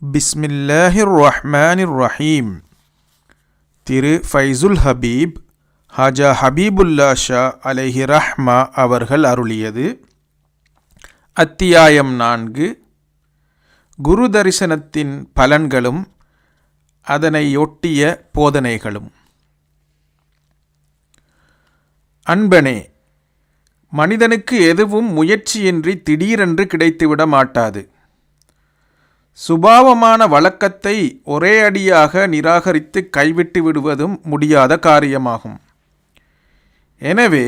பிஸ்மில்லாஹிர் ரஹ்மானிர் ரஹீம். திரு ஃபைசுல் ஹபீப் ஹாஜா ஹபீபுல்லா ஷா அலைஹி ரஹ்மா அவர்கள் அருளியது. அத்தியாயம் 4. குரு தரிசனத்தின் பலன்களும் அதனையொட்டிய போதனைகளும். அன்பனே, மனிதனுக்கு எதுவும் முயற்சியின்றி திடீரென்று கிடைத்துவிட மாட்டாது. சுபாவமான வழக்கத்தை ஒரே அடியாக நிராகரித்து கைவிட்டு விடுவதும் முடியாத காரியமாகும். எனவே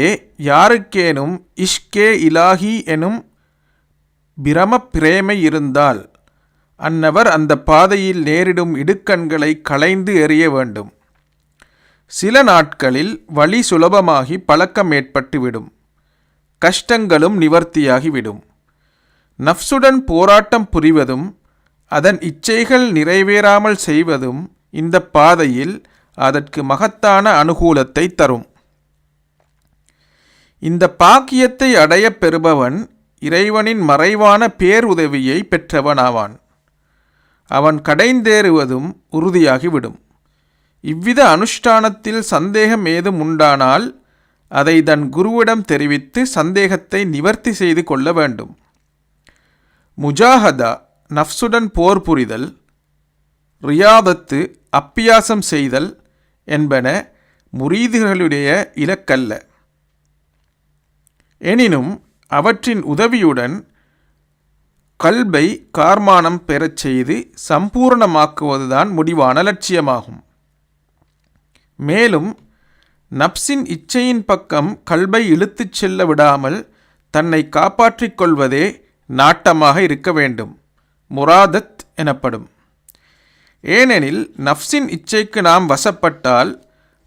யாருக்கேனும் இஷ்கே இலாஹி எனும் பிரம பிரேமை இருந்தால் அன்னவர் அந்த பாதையில் நேரிடும் இடுக்கண்களை களைந்து எறிய வேண்டும். சில நாட்களில் வழி சுலபமாகி பழக்கம் ஏற்பட்டுவிடும். கஷ்டங்களும் நிவர்த்தியாகிவிடும். நஃப்சுடன் போராட்டம் புரிவதும் அதன் இச்சைகள் நிறைவேறாமல் செய்வதும் இந்த பாதையில் அதற்கு மகத்தான அனுகூலத்தை தரும். இந்த பாக்கியத்தை அடையப் பெறுபவன் இறைவனின் மறைவான பேருதவியை பெற்றவனாவான். அவன் கடைந்தேறுவதும் உறுதியாகிவிடும். இவ்வித அனுஷ்டானத்தில் சந்தேகம் ஏதும் உண்டானால் அதை தன் குருவிடம் தெரிவித்து சந்தேகத்தை நிவர்த்தி செய்து கொள்ள வேண்டும். முஜாஹதா நஃப்சுடன் போர் புரிதல், ரியாதத்து அப்பியாசம் செய்தல் என்பன முரீதுகளுடைய இலக்கல்ல. எனினும் அவற்றின் உதவியுடன் கல்பை கார்மானம் பெறச் செய்து சம்பூர்ணமாக்குவதுதான் முடிவான லட்சியமாகும். மேலும் நப்சின் இச்சையின் பக்கம் கல்பை இழுத்துச் செல்ல விடாமல் தன்னை காப்பாற்றிக் கொள்வதே நாட்டமாக இருக்க வேண்டும். முராதத் எனப்படும். ஏனெனில் நஃப்சின் இச்சைக்கு நாம் வசப்பட்டால்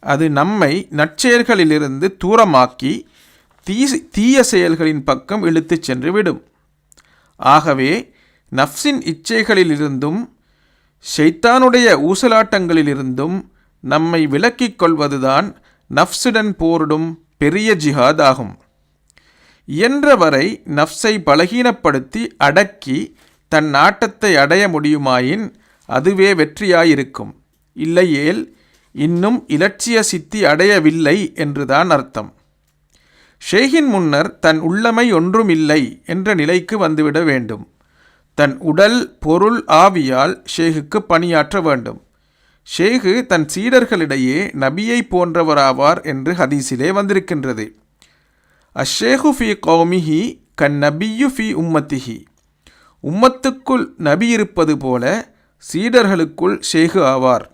அது நம்மை நற்செயல்களிலிருந்து தூரமாக்கி தீய செயல்களின் பக்கம் இழுத்துச் சென்று விடும். ஆகவே நஃப்சின் இச்சைகளிலிருந்தும் ஷைத்தானுடைய ஊசலாட்டங்களிலிருந்தும் நம்மை விலக்கிக் கொள்வதுதான் நஃப்சுடன் போரிடும் பெரிய ஜிஹாத் ஆகும். இயன்றவரை நஃப்ஸை பலகீனப்படுத்தி அடக்கி தன் நாட்டத்தை அடைய முடியுமாயின் அதுவே வெற்றியாயிருக்கும். இல்லையேல் இன்னும் இலட்சிய சித்தி அடையவில்லை என்றுதான் அர்த்தம். ஷேகின் முன்னர் தன் உள்ளமை ஒன்றுமில்லை என்ற நிலைக்கு வந்துவிட வேண்டும். தன் உடல் பொருள் ஆவியால் ஷேகுக்கு பணியாற்ற வேண்டும். ஷேகு தன் சீடர்களிடையே நபியை போன்றவராவார் என்று ஹதீஸிலே வந்திருக்கின்றது. அஷ்ஷேகு ஃபி கௌமிஹி கன் நபியு ஃபி உம்மத்திஹி. உம்மத்துக்குள் நபி இருப்பது போல சீடர்களுக்குள் ஷேகு ஆவார்.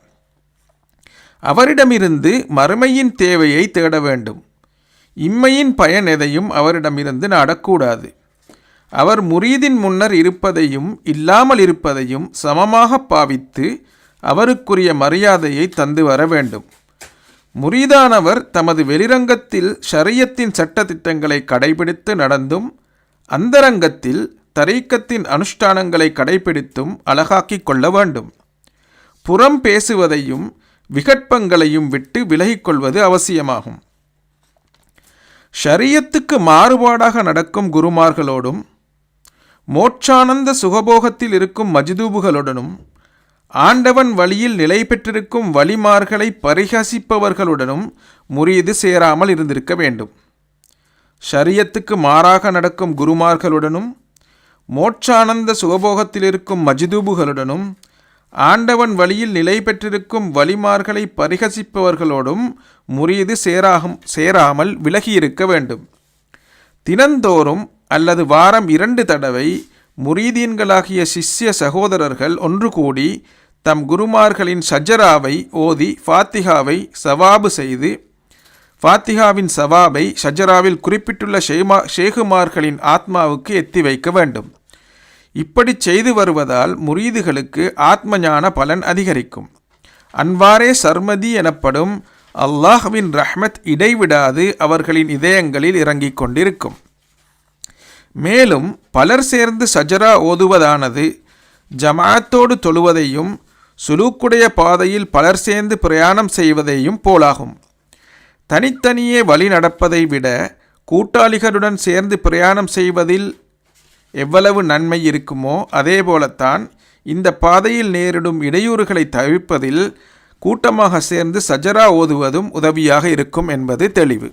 அவரிடமிருந்து மறுமையின் தேவையை தேட வேண்டும். இம்மையின் பயன் எதையும் அவரிடமிருந்து நாடக்கூடாது. அவர் முரீதின் முன்னர் இருப்பதையும் இல்லாமல் இருப்பதையும் சமமாக பாவித்து அவருக்குரிய மரியாதையை தந்து வர வேண்டும். முரீதானவர் தமது வெளிரங்கத்தில் ஷரியத்தின் சட்டத்திட்டங்களை கடைபிடித்து நடந்தும் அந்தரங்கத்தில் தரீக்கத்தின் அனுஷ்டானங்களை கடைபிடித்தும் அழகாக்கிக் கொள்ள வேண்டும். புறம் பேசுவதையும் விகற்பங்களையும் விட்டு விலகிக்கொள்வது அவசியமாகும். ஷரியத்துக்கு மாறுபாடாக நடக்கும் குருமார்களோடும் மோட்சானந்த சுகபோகத்தில் இருக்கும் மஜ்தூபுகளுடனும் ஆண்டவன் வழியில் நிலை பெற்றிருக்கும் வலிமார்களை பரிகசிப்பவர்களுடனும் முரீது சேராமல் இருந்திருக்க வேண்டும். ஷரியத்துக்கு மாறாக நடக்கும் குருமார்களுடனும் மோட்சானந்த சுகபோகத்தில் இருக்கும் மஜ்தூபுகளுடனும் ஆண்டவன் வழியில் நிலை பெற்றிருக்கும் வலிமார்களை பரிகசிப்பவர்களோடும் முரீது சேராமல் விலகியிருக்க வேண்டும். தினந்தோறும் அல்லது வாரம் 2 தடவை முரீதீன்களாகிய சிஷ்ய சகோதரர்கள் ஒன்று கூடி தம் குருமார்களின் ஷஜராவை ஓதி ஃபாத்திஹாவை சவாபு செய்து ஃபாத்திஹாவின் சவாபை ஷஜராவில் குறிப்பிட்டுள்ள ஷேகுமார்களின் ஆத்மாவுக்கு எத்தி வைக்க வேண்டும். இப்படி செய்து வருவதால் முரீதுகளுக்கு ஆத்மஞான பலன் அதிகரிக்கும். அன்வாரே சர்மதி எனப்படும் அல்லாஹ்வின் ரஹ்மத் இடைவிடாது அவர்களின் இதயங்களில் இறங்கிக் கொண்டிருக்கும். மேலும் பலர் சேர்ந்து ஷஜரா ஓதுவதானது ஜமாஅத்தோடு தொழுவதையும் சுலூக்குடைய பாதையில் பலர் சேர்ந்து பிரயாணம் செய்வதையும் போலாகும். தனித்தனியே வழி நடப்பதை விட கூட்டாளிகளுடன் சேர்ந்து பிரயாணம் செய்வதில் எவ்வளவு நன்மை இருக்குமோ அதே போலத்தான் இந்த பாதையில் நேரிடும் இடையூறுகளை தவிர்ப்பதில் கூட்டமாக சேர்ந்து சஜரா ஓதுவதும் உதவியாக இருக்கும் என்பது தெளிவு.